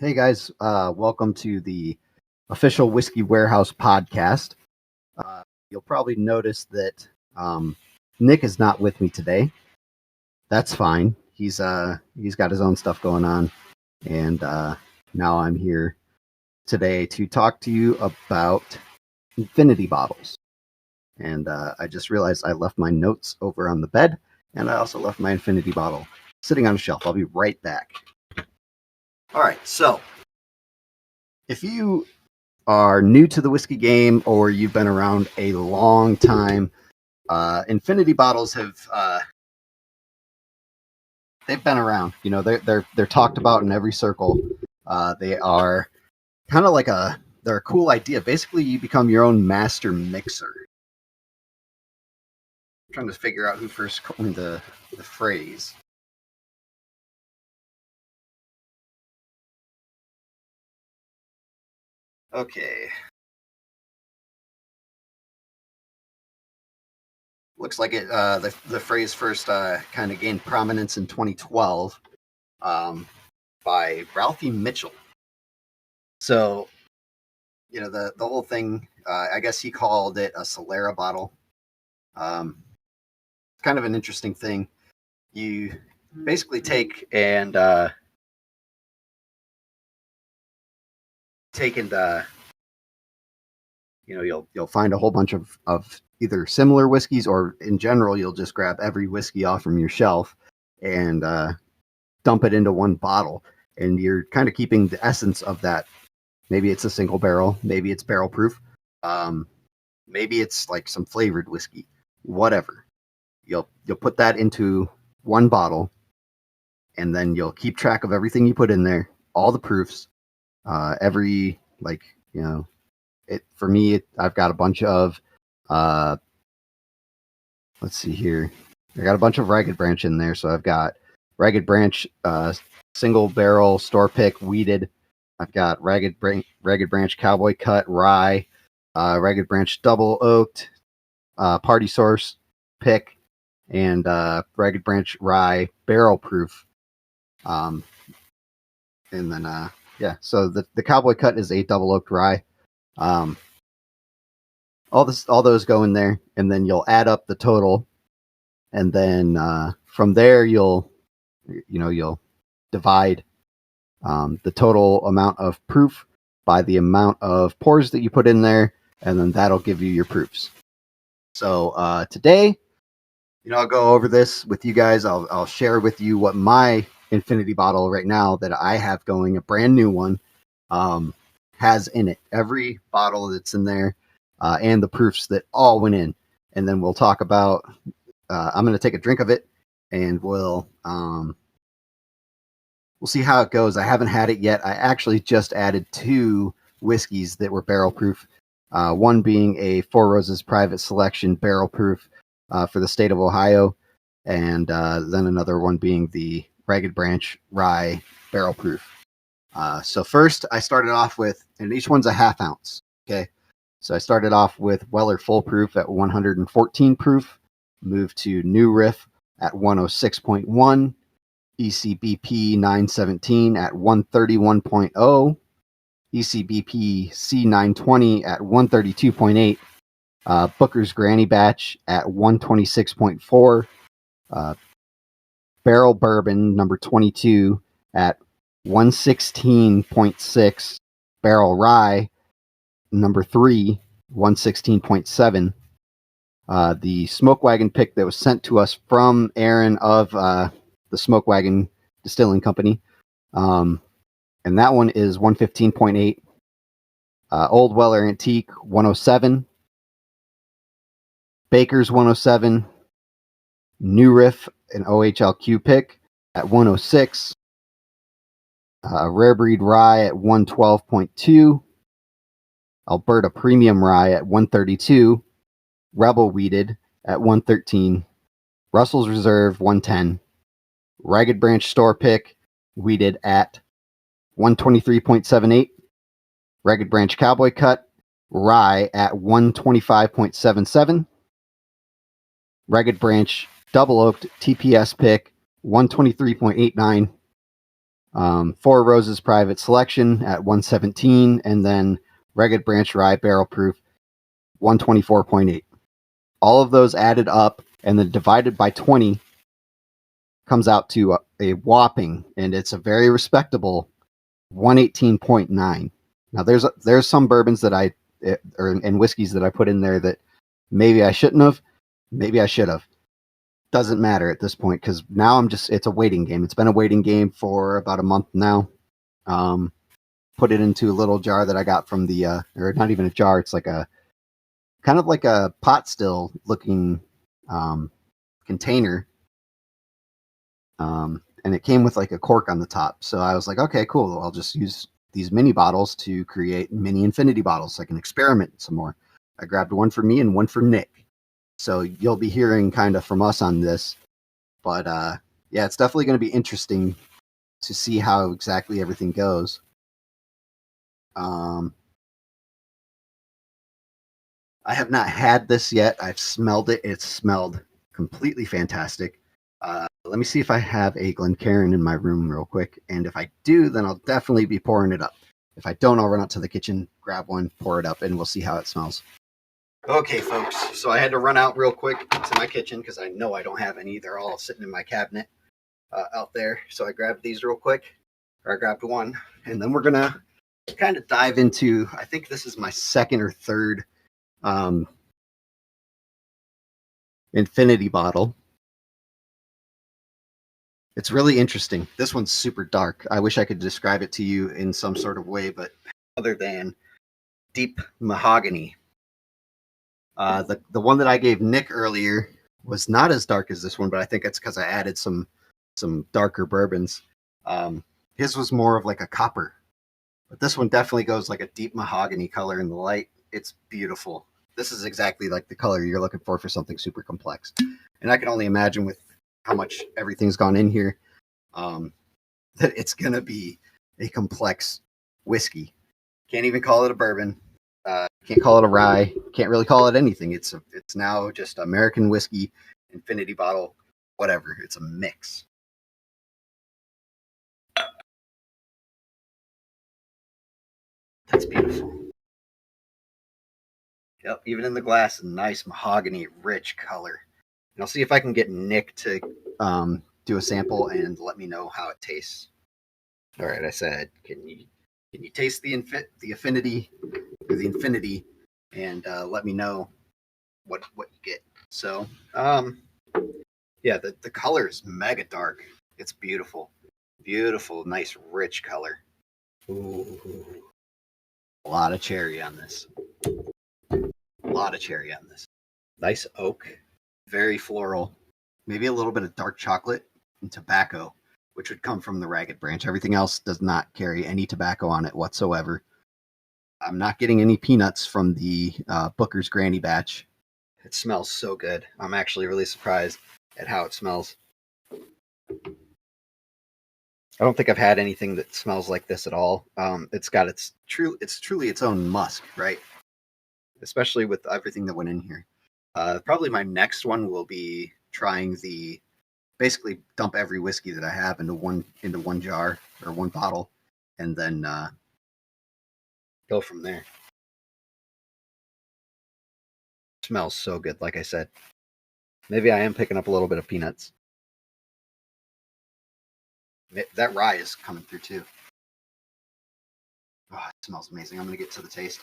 Hey guys, welcome to the official Whiskey Warehouse podcast. You'll probably notice that Nick is not with me today. That's fine. He's got his own stuff going on, and now I'm here today to talk to you about infinity bottles. And I just realized I left my notes over on the bed, and I also left my infinity bottle sitting on a shelf. I'll be right back. All right, so if you are new to the whiskey game or you've been around a long time, infinity bottles have they've been around. You know, they're talked about in every circle. They are kind of like they're a cool idea. Basically, you become your own master mixer. I'm trying to figure out who first coined the phrase. Okay. Looks like it. The phrase first kind of gained prominence in 2012 by Ralphie Mitchell. So, you know, the whole thing. I guess he called it a Solera bottle. It's kind of an interesting thing. You basically take and you'll find a whole bunch of either similar whiskeys, or in general you'll just grab every whiskey off from your shelf and dump it into one bottle, and you're kind of keeping the essence of that. Maybe it's a single barrel, maybe it's barrel proof, maybe it's like some flavored whiskey, whatever. You'll put that into one bottle, and then you'll keep track of everything you put in there, all the proofs, every, like, you know, it for me. I've got a bunch of let's see here. I got a bunch of Ragged Branch in there, so I've got Ragged Branch single barrel store pick wheated. I've got Ragged Branch Cowboy Cut rye, Ragged Branch double oaked, Party Source pick, and Ragged Branch rye barrel proof. And then so the Cowboy Cut is a double oaked rye. All those go in there, and then you'll add up the total, and then from there you'll divide the total amount of proof by the amount of pours that you put in there, and then that'll give you your proofs. So today, I'll go over this with you guys. I'll share with you what my infinity bottle right now that I have going, a brand new one, has in it. Every bottle that's in there, and the proofs that all went in. And then we'll talk about, I'm going to take a drink of it, and we'll see how it goes. I haven't had it yet. I actually just added 2 whiskeys that were barrel proof. One being a Four Roses Private Selection barrel proof for the state of Ohio, and then another one being the Ragged Branch Rye barrel proof. So first, I started off with, and each one's a half ounce. Okay, so I started off with Weller Full Proof at 114 proof, moved to New Riff at 106.1, ECBP 917 at 131.0, ECBP C920 at 132.8, Booker's Granny Batch at 126.4, Barrel Bourbon number 22 at 116.6, Barrel Rye number 3, 116.7. The Smoke Wagon pick that was sent to us from Aaron of the Smoke Wagon Distilling Company, and that one is 115.8. Old Weller Antique 107, Baker's 107, New Riff an OHLQ pick at 106, Rare Breed Rye at 112.2, Alberta Premium Rye at 132, Rebel Wheated at 113, Russell's Reserve 110, Ragged Branch Store Pick Wheated at 123.78, Ragged Branch Cowboy Cut Rye at 125.77, Ragged Branch Double Oaked TPS Pick 123.89, Four Roses Private Selection at 117, and then Ragged Branch Rye Barrel Proof 124.8. All of those added up and then divided by 20 comes out to a whopping, and it's a very respectable 118.9. Now there's some bourbons that and whiskeys that I put in there that maybe I shouldn't have, maybe I should have. Doesn't matter at this point because now it's a waiting game. It's been a waiting game for about a month now. Put it into a little jar that I got from or not even a jar. It's like kind of like a pot still looking container. And it came with like a cork on the top. So I was like, okay, cool. I'll just use these mini bottles to create mini infinity bottles so I can experiment some more. I grabbed one for me and one for Nick. So you'll be hearing kind of from us on this. But yeah, it's definitely going to be interesting to see how exactly everything goes. I have not had this yet. I've smelled it. It smelled completely fantastic. Let me see if I have a Glencairn in my room real quick. And if I do, then I'll definitely be pouring it up. If I don't, I'll run out to the kitchen, grab one, pour it up, and we'll see how it smells. Okay, folks. So I had to run out real quick to my kitchen because I know I don't have any. They're all sitting in my cabinet out there. So I grabbed these real quick. Or I grabbed one. And then we're going to kind of dive into, I think this is my second or third infinity bottle. It's really interesting. This one's super dark. I wish I could describe it to you in some sort of way, but other than deep mahogany. The one that I gave Nick earlier was not as dark as this one, but I think it's because I added some darker bourbons. His was more of like a copper, but this one definitely goes like a deep mahogany color in the light. It's beautiful. This is exactly like the color you're looking for something super complex. And I can only imagine with how much everything's gone in here, that it's going to be a complex whiskey. Can't even call it a bourbon. Can't call it a rye. Can't really call it anything. It's now just American whiskey, infinity bottle, whatever. It's a mix. That's beautiful. Yep, even in the glass, a nice mahogany, rich color. And I'll see if I can get Nick to do a sample and let me know how it tastes. All right, I said, can you taste the affinity or the infinity, and let me know what you get. So, yeah, the color is mega dark. It's beautiful, beautiful, nice, rich color. Ooh, a lot of cherry on this. A lot of cherry on this. Nice oak, very floral. Maybe a little bit of dark chocolate and tobacco, which would come from the Ragged Branch. Everything else does not carry any tobacco on it whatsoever. I'm not getting any peanuts from the Booker's Granny batch. It smells so good. I'm actually really surprised at how it smells. I don't think I've had anything that smells like this at all. It's truly its own musk, right? Especially with everything that went in here. Probably my next one will be trying basically dump every whiskey that I have into one jar or one bottle, and then go from there. Smells so good, like I said. Maybe I am picking up a little bit of peanuts. That rye is coming through too. Oh, it smells amazing. I'm gonna get to the taste.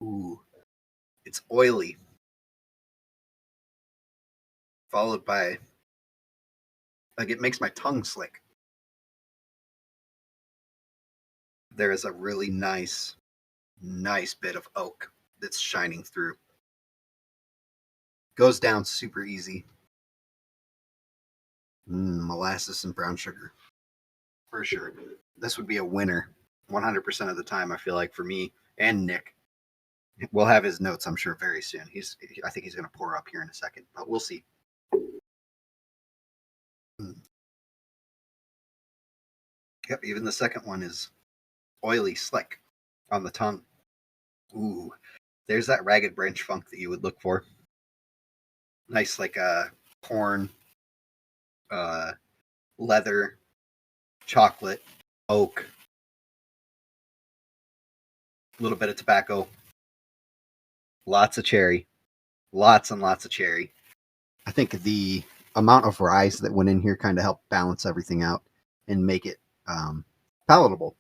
Ooh, it's oily, followed by like it makes my tongue slick. There is a really nice bit of oak that's shining through. Goes down super easy. Molasses and brown sugar, for sure. This would be a winner 100% of the time, I feel like, for me and Nick. We'll have his notes, I'm sure, very soon. I think he's going to pour up here in a second, but we'll see. Yep, even the second one is oily, slick on the tongue. Ooh, there's that Ragged Branch funk that you would look for. Nice, like corn, leather, chocolate, oak, a little bit of tobacco, lots of cherry, lots and lots of cherry. I think the amount of rye that went in here kind of helped balance everything out and make it palatable.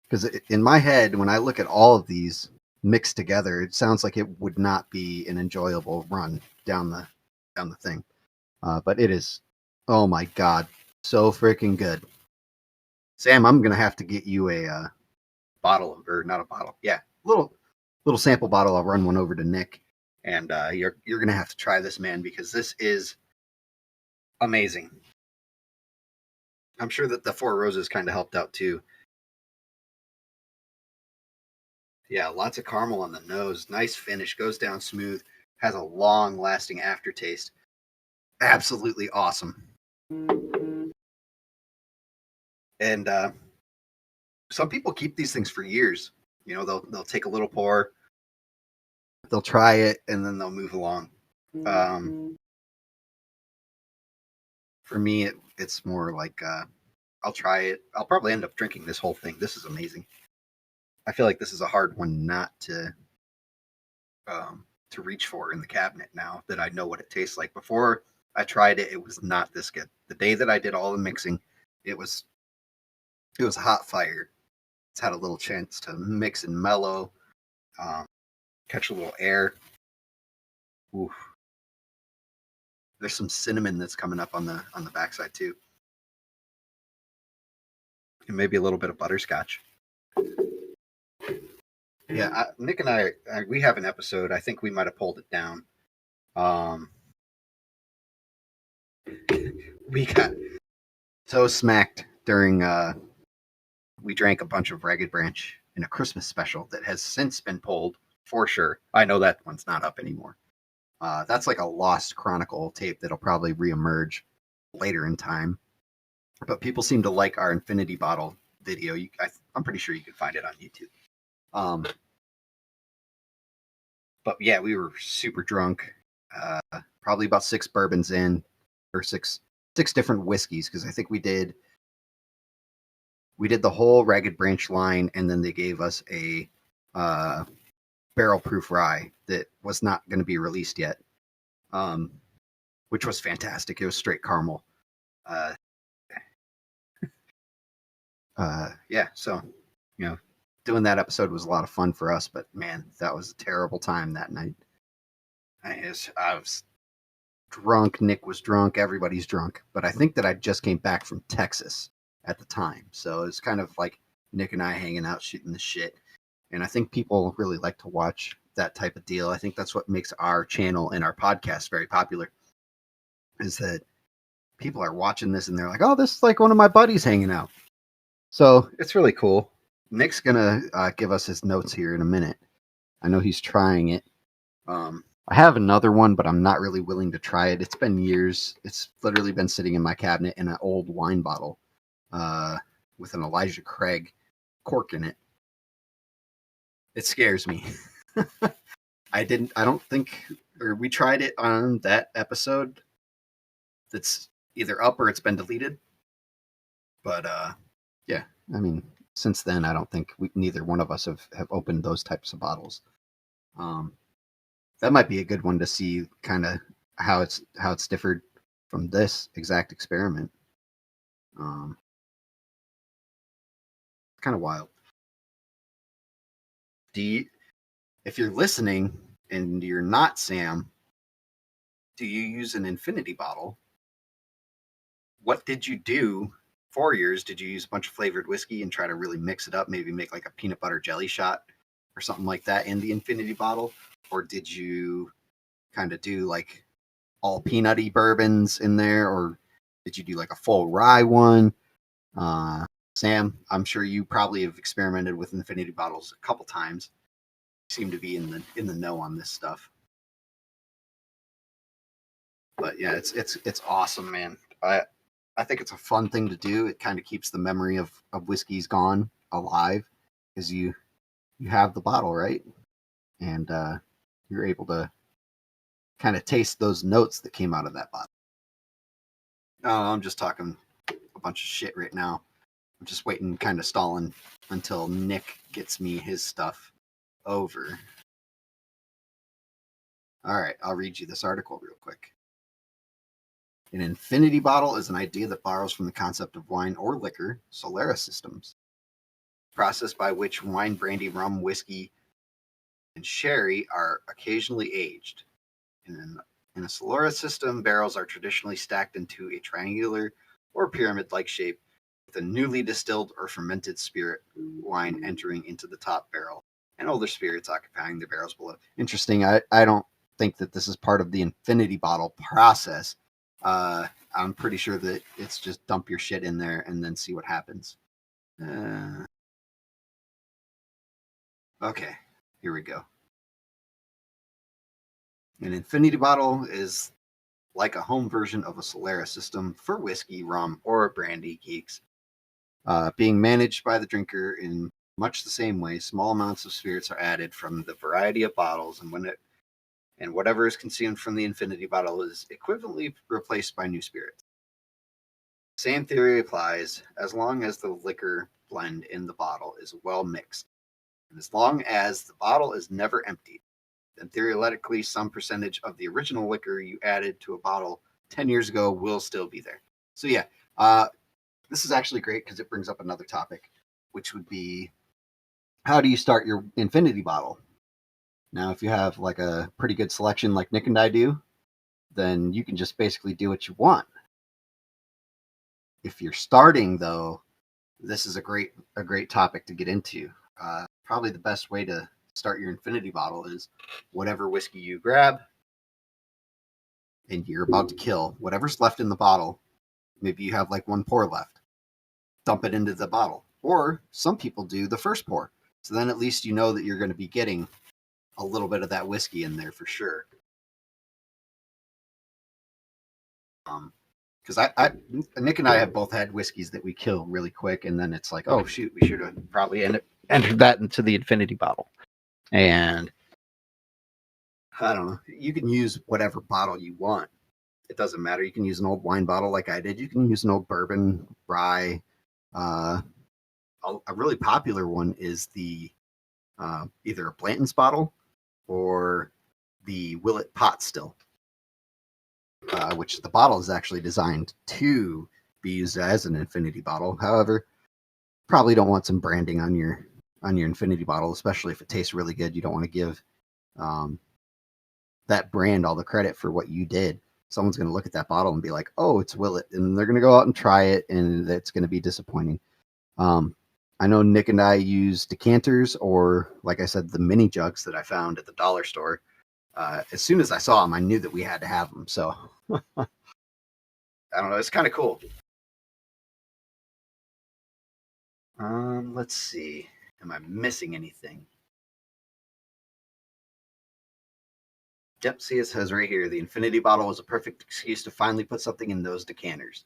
Because in my head, when I look at all of these mixed together, it sounds like it would not be an enjoyable run down the thing. But it is, oh my god, so freaking good. Sam, I'm gonna have to get you a bottle, or not a bottle, yeah, little sample bottle. I'll run one over to Nick, and you're gonna have to try this, man, because this is amazing. I'm sure that the Four Roses kind of helped out too. Yeah, lots of caramel on the nose, nice finish, goes down smooth, has a long lasting aftertaste. Absolutely awesome. And some people keep these things for years. You know, they'll take a little pour, they'll try it, and then they'll move along. For me, it's more like I'll try it. I'll probably end up drinking this whole thing. This is amazing. I feel like this is a hard one not to reach for in the cabinet now that I know what it tastes like. Before I tried it, it was not this good. The day that I did all the mixing, it was a hot fire. It's had a little chance to mix and mellow, catch a little air. Ooh. There's some cinnamon that's coming up on the backside too, and maybe a little bit of butterscotch. Yeah, Nick and I, we have an episode. I think we might have pulled it down. We got so smacked during. We drank a bunch of Ragged Branch in a Christmas special that has since been pulled for sure. I know that one's not up anymore. That's like a lost Chronicle tape that'll probably reemerge later in time. But people seem to like our Infinity Bottle video. I'm pretty sure you can find it on YouTube. But yeah, we were super drunk. Probably about 6 bourbons in, or six different whiskeys, because I think we did the whole Ragged Branch line, and then they gave us a barrel proof rye that was not going to be released yet, which was fantastic. It was straight caramel. Yeah, so doing that episode was a lot of fun for us, but man, that was a terrible time that night. I was drunk. Nick was drunk. Everybody's drunk. But I think that I just came back from Texas at the time. So it's kind of like Nick and I hanging out, shooting the shit. And I think people really like to watch that type of deal. I think that's what makes our channel and our podcast very popular, is that people are watching this and they're like, oh, this is like one of my buddies hanging out. So it's really cool. Nick's going to give us his notes here in a minute. I know he's trying it. I have another one, but I'm not really willing to try it. It's been years. It's literally been sitting in my cabinet in an old wine bottle with an Elijah Craig cork in it. It scares me. I don't think, or we tried it on that episode that's either up or it's been deleted. But yeah, I mean, since then, I don't think neither one of us have opened those types of bottles. That might be a good one to see kind of how it's differed from this exact experiment. Kind of wild. If you're listening and you're not Sam, do you use an Infinity bottle? What did you do 4 years? Did you use a bunch of flavored whiskey and try to really mix it up? Maybe make like a peanut butter jelly shot or something like that in the Infinity bottle? Or did you kind of do like all peanutty bourbons in there? Or did you do like a full rye one? Sam, I'm sure you probably have experimented with Infinity bottles a couple times. You seem to be in the know on this stuff. But yeah, it's awesome, man. I think it's a fun thing to do. It kind of keeps the memory of Whiskey's Gone alive, because you have the bottle, right? And you're able to kind of taste those notes that came out of that bottle. Oh, I'm just talking a bunch of shit right now. I'm just waiting, kind of stalling until Nick gets me his stuff over. All right, I'll read you this article real quick. An infinity bottle is an idea that borrows from the concept of wine or liquor, Solera systems, process by which wine, brandy, rum, whiskey, and sherry are occasionally aged. In a Solera system, barrels are traditionally stacked into a triangular or pyramid-like shape, with a newly distilled or fermented spirit wine entering into the top barrel and older spirits occupying the barrels below. Interesting. I don't think that this is part of the infinity bottle process. I'm pretty sure that it's just dump your shit in there and then see what happens. Okay, here we go. An infinity bottle is like a home version of a Solera system for whiskey, rum, or brandy geeks, being managed by the drinker in much the same way. Small amounts of spirits are added from the variety of bottles, and whatever is consumed from the infinity bottle is equivalently replaced by new spirits. Same theory applies as long as the liquor blend in the bottle is well mixed, and as long as the bottle is never emptied. Then theoretically, some percentage of the original liquor you added to a bottle 10 years ago will still be there. So, yeah, this is actually great because it brings up another topic, which would be, how do you start your infinity bottle? Now, if you have like a pretty good selection like Nick and I do, then you can just basically do what you want. If you're starting, though, this is a great topic to get into. Probably the best way to start your infinity bottle is whatever whiskey you grab and you're about to kill, whatever's left in the bottle. Maybe you have like one pour left, dump it into the bottle. Or some people do the first pour, so then at least you know that you're going to be getting a little bit of that whiskey in there for sure. Because Nick and I have both had whiskeys that we kill really quick, and then it's like, oh shoot, we should have probably entered that into the infinity bottle. And I don't know, you can use whatever bottle you want. It doesn't matter. You can use an old wine bottle like I did. You can use an old bourbon, rye. A really popular one is the either a Blanton's bottle or the Willet pot still, which the bottle is actually designed to be used as an infinity bottle. However, probably don't want some branding on your infinity bottle, especially if it tastes really good. You don't want to give that brand all the credit for what you did. Someone's going to look at that bottle and be like, "Oh, it's Willet," and they're going to go out and try it, and it's going to be disappointing. I know Nick and I use decanters, or like I said, the mini jugs that I found at the dollar store. As soon as I saw them, I knew that we had to have them. So I don't know. It's kind of cool. Let's see. Am I missing anything? Yep, see, it says right here, the infinity bottle was a perfect excuse to finally put something in those decanters,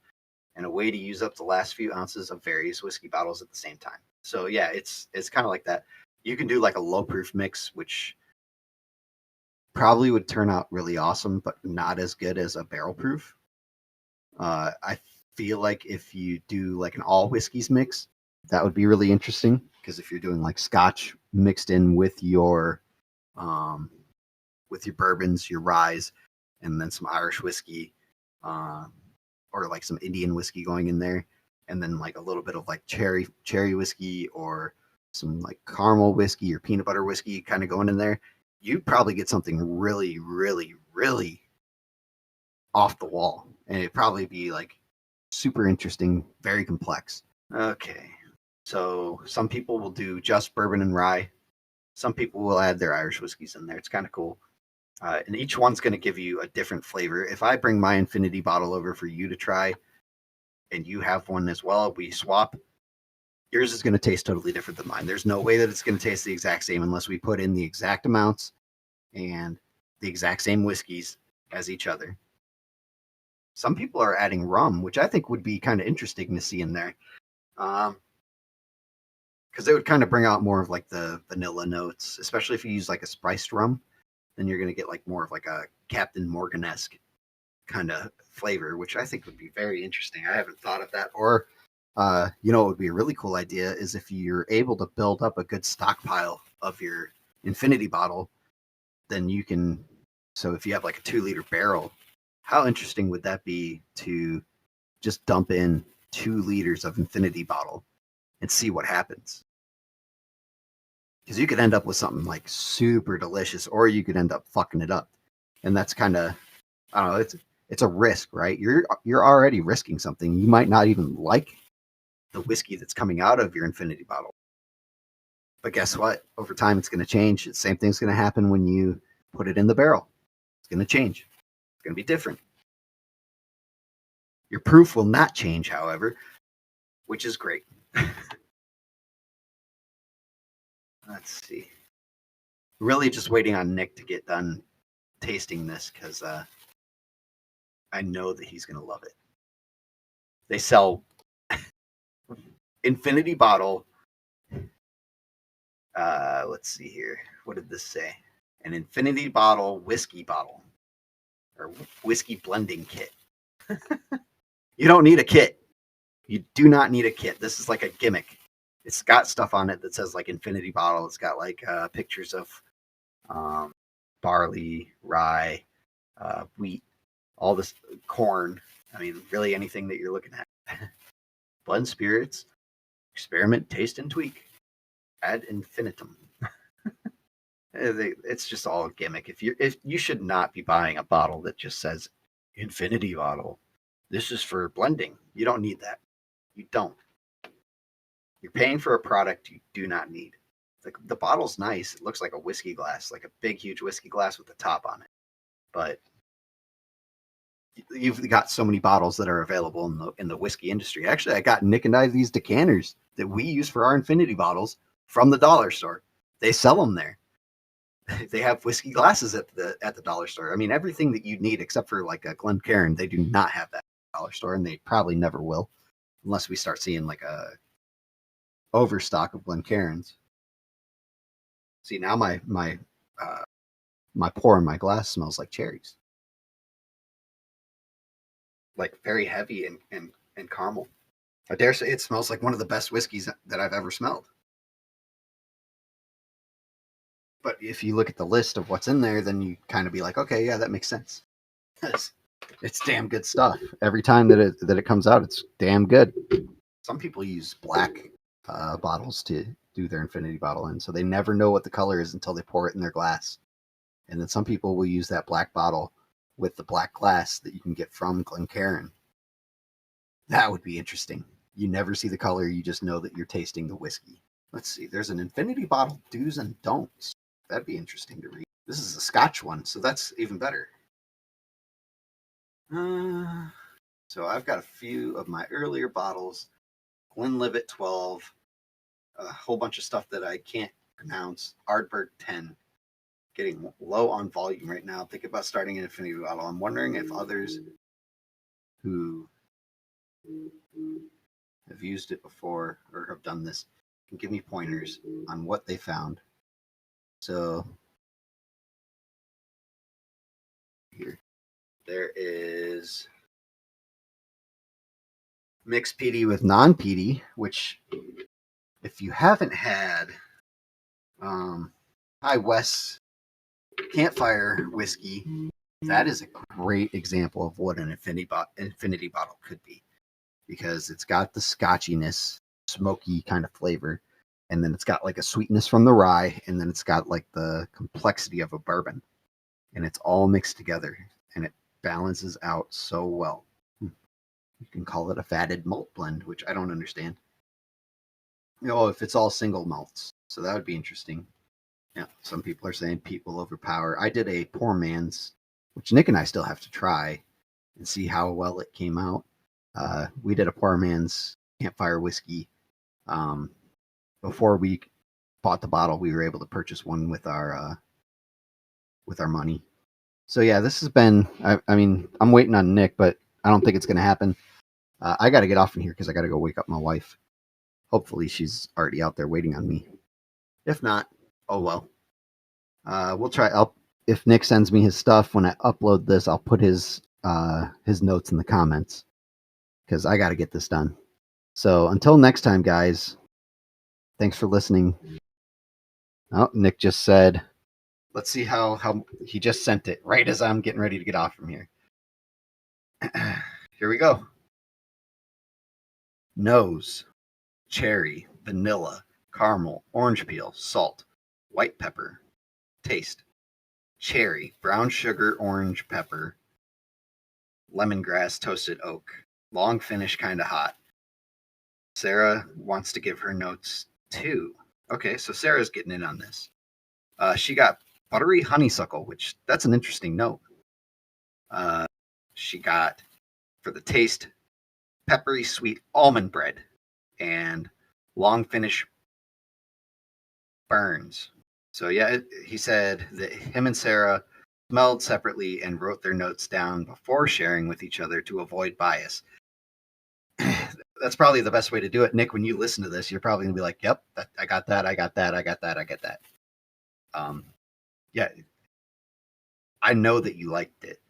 and a way to use up the last few ounces of various whiskey bottles at the same time. So yeah, it's kind of like that. You can do like a low proof mix, which probably would turn out really awesome, but not as good as a barrel proof. I feel like if you do like an all whiskeys mix, that would be really interesting, because if you're doing like Scotch mixed in with your bourbons, your ryes, and then some Irish whiskey, or like some Indian whiskey going in there, and then like a little bit of like cherry whiskey, or some like caramel whiskey or peanut butter whiskey kind of going in there, you'd probably get something really, really, really off the wall, and it'd probably be like super interesting, very complex. Okay, so some people will do just bourbon and rye. Some people will add their Irish whiskeys in there. It's kind of cool. And each one's going to give you a different flavor. If I bring my infinity bottle over for you to try, and you have one as well, we swap, yours is going to taste totally different than mine. There's no way that it's going to taste the exact same unless we put in the exact amounts and the exact same whiskeys as each other. Some people are adding rum, which I think would be kind of interesting to see in there. Because it would kind of bring out more of like the vanilla notes, especially if you use like a spiced rum. Then you're going to get like more of like a Captain Morgan-esque kind of flavor, which I think would be very interesting. I haven't thought of that, or What would be a really cool idea is if you're able to build up a good stockpile of your infinity bottle, then you can. So if you have like a 2 liter barrel, how interesting would that be to just dump in 2 liters of infinity bottle and see what happens? Because you could end up with something like super delicious, or you could end up fucking it up, and that's kind of, I don't know. It's a risk, right? You're already risking something. You might not even like the whiskey that's coming out of your infinity bottle. But guess what? Over time, it's going to change. The same thing's going to happen when you put it in the barrel. It's going to change. It's going to be different. Your proof will not change, however, which is great. Let's see. Really just waiting on Nick to get done tasting this because I know that he's going to love it. They sell infinity bottle. Let's see here. What did this say? An infinity bottle whiskey bottle or whiskey blending kit. You don't need a kit. You do not need a kit. This is like a gimmick. It's got stuff on it that says like infinity bottle. It's got like pictures of barley, rye, wheat, all this corn. I mean, really anything that you're looking at. Blend spirits, experiment, taste, and tweak. Ad infinitum. It's just all a gimmick. If you should not be buying a bottle that just says infinity bottle. This is for blending. You don't need that. You don't. You're paying for a product you do not need. The bottle's nice. It looks like a whiskey glass, like a big, huge whiskey glass with the top on it. But you've got so many bottles that are available in the whiskey industry. Actually, I got Nick and I these decanters that we use for our infinity bottles from the dollar store. They sell them there. They have whiskey glasses at the dollar store. I mean, everything that you need except for like a Glencairn, they do not have that at the dollar store, and they probably never will, unless we start seeing like a overstock of Glencairns. See, now my pour in my glass smells like cherries, like very heavy and caramel. I dare say it smells like one of the best whiskeys that I've ever smelled. But if you look at the list of what's in there, then you kind of be like, okay, yeah, that makes sense. It's damn good stuff. Every time that it comes out, it's damn good. Some people use black bottles to do their infinity bottle in, so they never know what the color is until they pour it in their glass. And then some people will use that black bottle with the black glass that you can get from Glencairn. That would be interesting. You never see the color, you just know that you're tasting the whiskey. Let's see, there's an infinity bottle do's and don'ts. That'd be interesting to read. This is a Scotch one, so that's even better. So I've got a few of my earlier bottles. Glenlivet 12, a whole bunch of stuff that I can't pronounce. Ardbeg 10. Getting low on volume right now. Think about starting an infinity bottle. I'm wondering if others who have used it before or have done this can give me pointers on what they found. So here, there is mixed peaty with non-peaty, which if you haven't had High West Campfire whiskey, that is a great example of what an infinity bottle could be, because it's got the scotchiness, smoky kind of flavor, and then it's got like a sweetness from the rye, and then it's got like the complexity of a bourbon, and it's all mixed together, and it balances out so well. You can call it a fatted malt blend, which I don't understand. If it's all single malts, so that would be interesting. Yeah, some people are saying peat will overpower. I did a poor man's, which Nick and I still have to try and see how well it came out. We did a poor man's campfire whiskey. Before we bought the bottle, we were able to purchase one with our money. So yeah, this has been. I mean, I'm waiting on Nick, but I don't think it's going to happen. I got to get off from here because I got to go wake up my wife. Hopefully, she's already out there waiting on me. If not, oh well. We'll try. If Nick sends me his stuff when I upload this, I'll put his notes in the comments because I got to get this done. So until next time, guys, thanks for listening. Oh, Nick just said, let's see how he just sent it right as I'm getting ready to get off from here. Here we go. Nose, cherry, vanilla, caramel, orange peel, salt, white pepper. Taste, cherry, brown sugar, orange pepper, lemongrass, toasted oak. Long finish, kind of hot. Sarah wants to give her notes too. Okay, so Sarah's getting in on this. She got buttery honeysuckle, which that's an interesting note. She got, for the taste, peppery sweet almond bread and long finish burns. So yeah, he said that him and Sarah smelled separately and wrote their notes down before sharing with each other to avoid bias. That's probably the best way to do it. Nick, when you listen to this, you're probably gonna be like, "Yep, I got that. I got that. I got that. I got that." Yeah, I know that you liked it.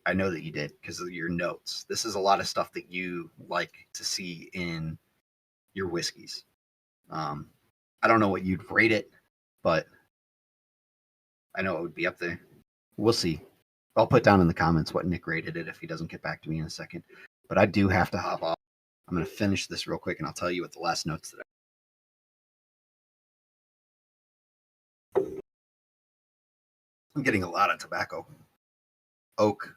I know that you did because of your notes. This is a lot of stuff that you like to see in your whiskeys. I don't know what you'd rate it, but I know it would be up there. We'll see. I'll put down in the comments what Nick rated it if he doesn't get back to me in a second. But I do have to hop off. I'm going to finish this real quick and I'll tell you what the last notes that I'm getting a lot of tobacco. Oak.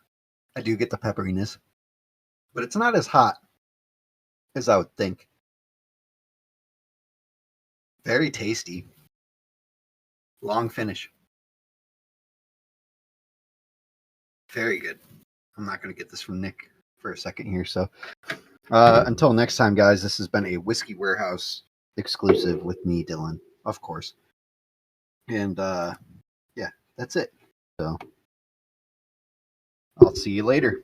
I do get the pepperiness, but it's not as hot as I would think. Very tasty. Long finish. Very good. I'm not going to get this from Nick for a second here. So until next time, guys, this has been a Whiskey Warehouse exclusive with me, Dylan, of course. And yeah, that's it. So I'll see you later.